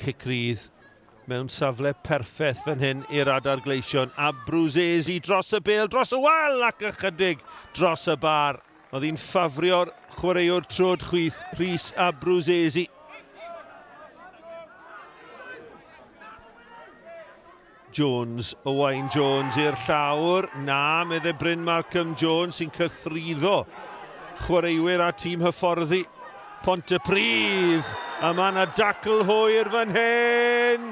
Iechyd Crydd mewn safle perffaith fan hyn i'r adar gleision. A Brwsesi dros y bêl, dros y wal ac ychydig dros y bar. Oedd hi'n ffafrio'r chwaraewr trwd chwith Rhys a Brwsesi. Jones, Owain Jones i'r llawr. Na, medde Bryn Malcolm Jones sy'n cythryddo chwaraewyr a tîm hyfforddi Pontypridd. A mae yna dacl hwyr fan hyn.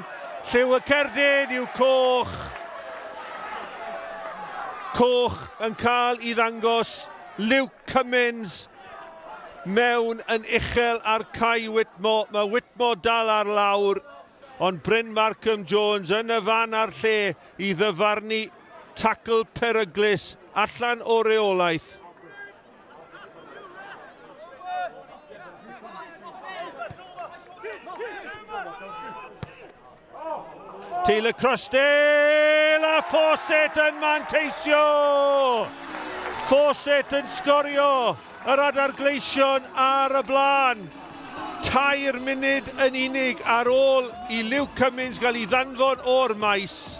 Lliw y cerdyn yw Coch. Coch yn cael I ddangos Luke Cummins mewn yn uchel ar Cai Whitmore. Mae Whitmore dal ar lawr. Ond Bryn Malcolm Jones yn y fan ar lle I ddyfarnu tacl peryglus allan o reolaeth. Taylor Crosdale a Fawcett yn manteisio. Fawcett yn sgorio yr adar gleision ar y blaen. 2 munud yn unig ar ôl I Luke Cummins gael I ddanfon o'r maes.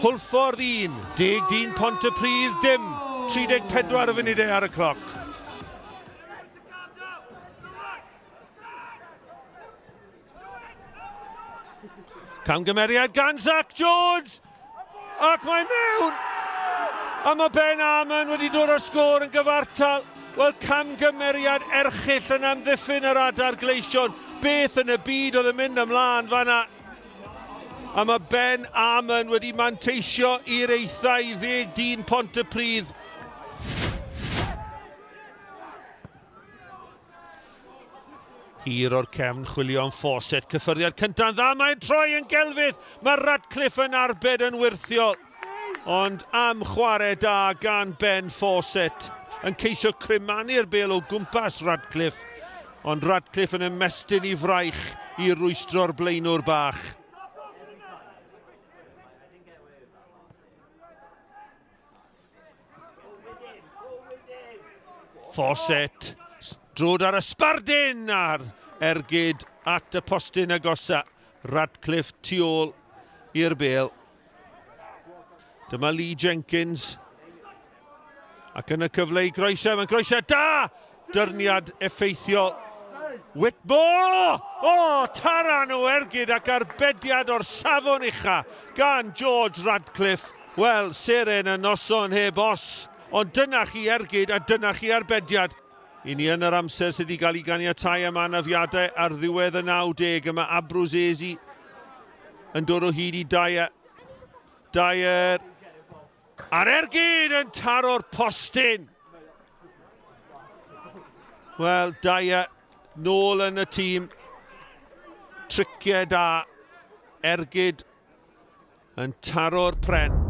Hwlffordd 1, 10 Pontypridd dim, 34 funudau ar y cloc. Camgymeriad gan Zach Jones, ac mae mewn! A mae Ben Arman wedi dod o'r sgôr yn gyfartal. Wel, camgymeriad erchill yn amddiffyn yr adar gleision. Beth yn y byd oedd yn mynd ymlaen fanna. A mae Ben Arman wedi manteisio i'r eithau 10 Pontypridd. Hir o'r cefn chwilio am Fawcett. Cyffyrddiad cynta'n dda, mae'n troi yn gelfydd. Mae Radcliffe yn arbed yn wirthiol. Ond am chwarae da gan Ben Fawcett. Yn ceisio crymanu'r bêl o gwmpas Radcliffe. Ond Radcliffe yn ymestyn I fraich I rwystro'r blaenwr bach. Fawcett, drod ar ysbardyn ar ergyd at y postyn agosa. Radcliffe tu ôl i'r bêl. Dyma Lee Jenkins. Ac yn y cyfle I groeso, mae'n groeso da! Dyrniad effeithiol. Whitmore! O, taran o ergyd ac arbediad o'r safon ucha gan George Radcliffe. Wel, seren y noson heb os. Ond dyna chi ergyd a dyna chi arbediad. I ni yn yr amser sydd wedi cael ei ganiatáu am anafiadau ar ddiwedd y 90. Yma Brwsesi yn dod o hyd I Dyer. Dyer a'r ergyd yn taro'r postyn. Wel, Dyer nôl yn y tîm. Triciau da. Ergyd yn taro'r pren.